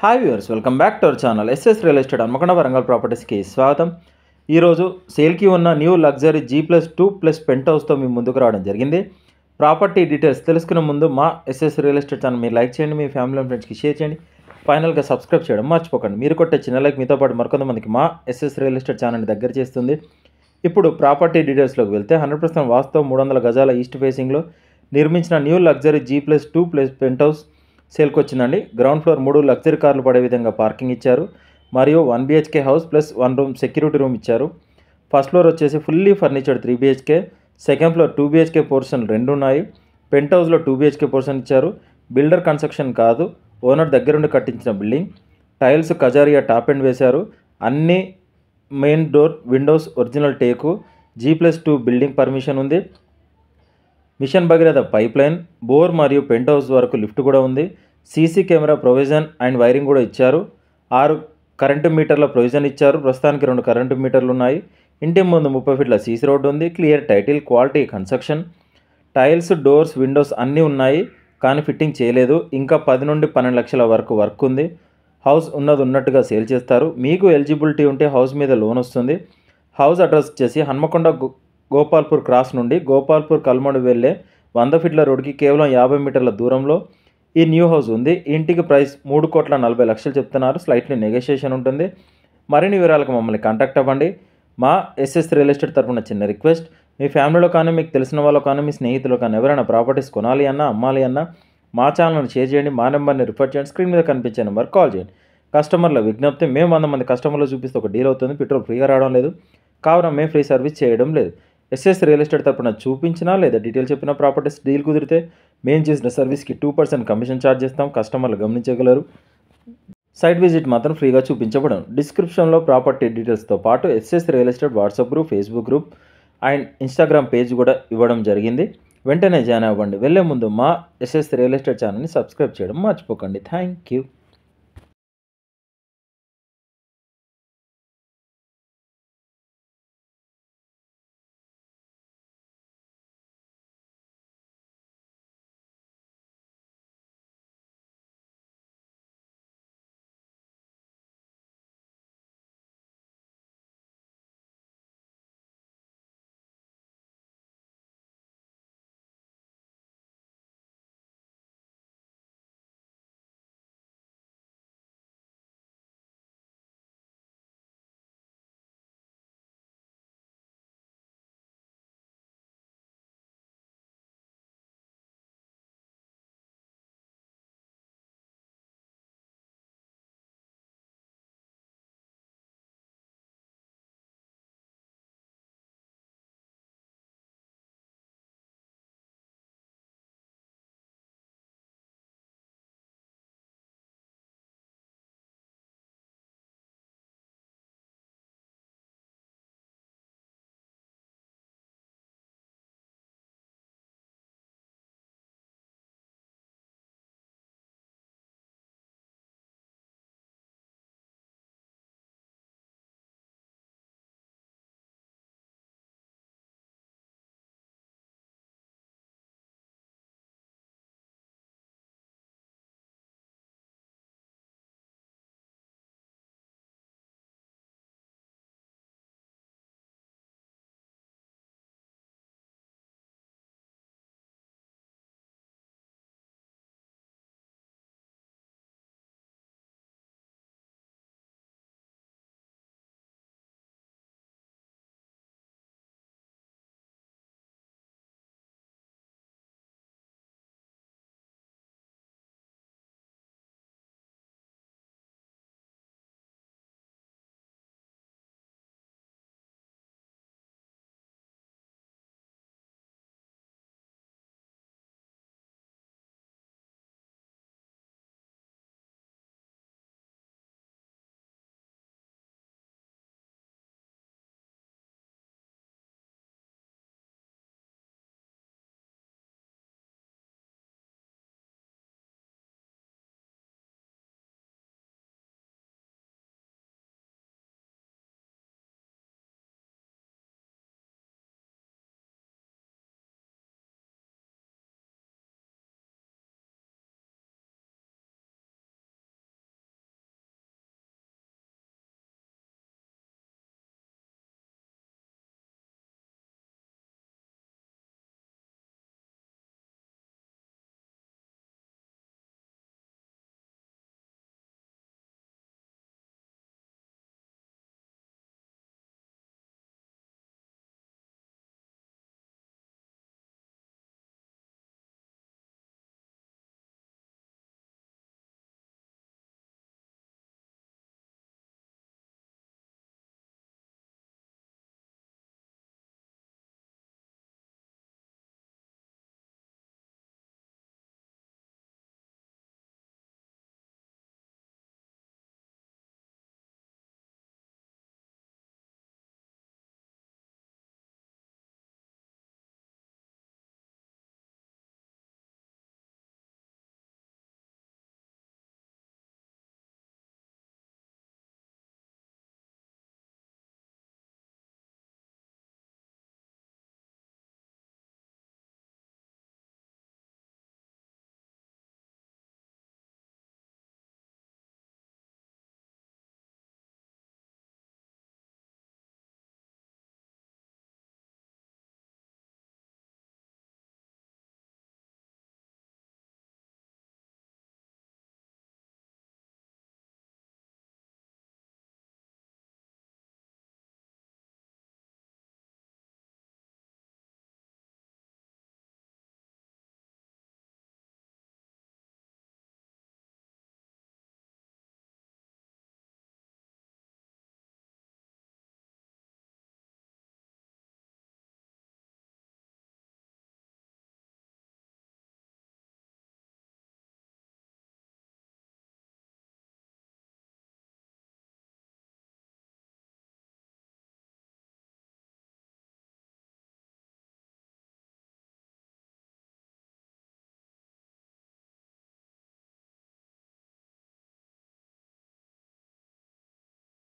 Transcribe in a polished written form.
Hi viewers, welcome back to our channel SS real estate Hanamkonda Warangal ప్రాపర్టీస్కి స్వాగతం. ఈరోజు సేల్కి ఉన్న న్యూ లగ్జరీ G+2+ పెంట్ హౌస్తో మీ ముందుకు రావడం జరిగింది. ప్రాపర్టీ డీటెయిల్స్ తెలుసుకునే ముందు మా ఎస్ఎస్ రియల్ ఎస్టేట్ ఛానల్ మీరు లైక్ చేయండి, మీ ఫ్యామిలీ అండ్ ఫ్రెండ్స్కి షేర్ చేయండి, ఫైనల్గా సబ్స్క్రైబ్ చేయడం మర్చిపోకండి. మీరు కొట్టే చిన్న లైక్ మీతో పాటు మరికొంతమందికి మా ఎస్ఎస్ రియల్ ఎస్టేట్ ఛానల్ని దగ్గర చేస్తుంది. ఇప్పుడు ప్రాపర్టీ డీటెయిల్స్లోకి వెళ్తే 100% వాస్తవం 300 గజాల ఈస్ట్ ఫేసింగ్లో నిర్మించిన new luxury G+2+ pent house సేల్కి వచ్చిందండి. గ్రౌండ్ ఫ్లోర్ 3 లగ్జరీ కార్లు పడే విధంగా పార్కింగ్ ఇచ్చారు మరియు 1 BHK house plus 1 room security room ఇచ్చారు. ఫస్ట్ ఫ్లోర్ వచ్చేసి fully furnished 3 BHK, second floor 2 BHK portion 2 ఉన్నాయి. పెంట్ హౌస్లో 2 BHK పోర్షన్ ఇచ్చారు. బిల్డర్ కన్స్ట్రక్షన్ కాదు, ఓనర్ దగ్గరుండి కట్టించిన building. Tiles Kajaria top end వేశారు. అన్ని మెయిన్ డోర్ విండోస్ ఒరిజినల్ టేకు. G+2 బిల్డింగ్ పర్మిషన్ ఉంది. Mission Bhagiratha pipe line, bore మరియు పెంట్ హౌస్ వరకు లిఫ్ట్ కూడా ఉంది. CC camera provision and wiring కూడా ఇచ్చారు. 6 కరెంటు మీటర్ల ప్రొవిజన్ ఇచ్చారు. ప్రస్తుతానికి 2 కరెంటు మీటర్లు ఉన్నాయి. ఇంటి ముందు 30 ఫీట్ల సీసీ రోడ్డు ఉంది. Clear title, quality construction. Tiles, doors, Windows అన్నీ ఉన్నాయి కానీ ఫిట్టింగ్ చేయలేదు. ఇంకా 10 నుండి 12 లక్షల వరకు వర్క్ ఉంది. హౌస్ ఉన్నట్టుగా సేల్ చేస్తారు. మీకు ఎలిజిబిలిటీ ఉంటే హౌస్ మీద లోన్ వస్తుంది. హౌస్ అడ్రస్ వచ్చేసి హన్మకొండ గోపాల్పూర్ క్రాస్ నుండి గోపాల్పూర్ కల్మడు వెళ్ళే 100 ఫీట్ల రోడ్డుకి కేవలం 50 మీటర్ల దూరంలో ఈ న్యూ హౌస్ ఉంది. ఇంటికి ప్రైస్ 3,40,00,000 చెప్తున్నారు. స్లైట్లీ నెగోషియేషన్ ఉంటుంది. మరిన్ని వివరాలకు మమ్మల్ని కాంటాక్ట్ అవ్వండి. మా ఎస్ఎస్ రియల్ ఎస్టేట్ తరపున చిన్న రిక్వెస్ట్, మీ ఫ్యామిలీలో కానీ మీకు తెలిసిన వాళ్ళు కానీ మీ స్నేహితులు కానీ ఎవరైనా ప్రాపర్టీస్ కొనాలి అన్నా అమ్మాలి అన్నా మా ఛానల్ని షేర్ చేయండి, మా నెంబర్ని రిఫర్ చేయండి, స్క్రీన్ మీద కనిపించే నెంబర్ కాల్ చేయండి. కస్టమర్ల విజ్ఞప్తి, మేము 100 మంది కస్టమర్లు చూపిస్తే ఒక డీల్ అవుతుంది. పెట్రోల్ ఫ్రీగా రావడం లేదు, కావున మేము ఫ్రీ సర్వీస్ చేయడం లేదు. ఎస్ఎస్ రియల్ ఎస్టేట్ తరపున చూపించినా లేదా డీటెయిల్ చెప్పిన ప్రాపర్టీస్ డీల్ కుదిరితే మేము చేసిన సర్వీస్కి 2% కమిషన్ ఛార్జ్ చేస్తాం. కస్టమర్లు గమనించగలరు. సైట్ విజిట్ మాత్రం ఫ్రీగా చూపించబడం. డిస్క్రిప్షన్లో ప్రాపర్టీ డీటెయిల్స్తో పాటు SS real estate WhatsApp group, Facebook group and Instagram page కూడా ఇవ్వడం జరిగింది. వెంటనే జాయిన్ అవ్వండి. వెళ్ళే ముందు మా ఎస్ఎస్ రియల్ ఎస్టేట్ ఛానల్ని సబ్స్క్రైబ్ చేయడం మర్చిపోకండి. Thank you.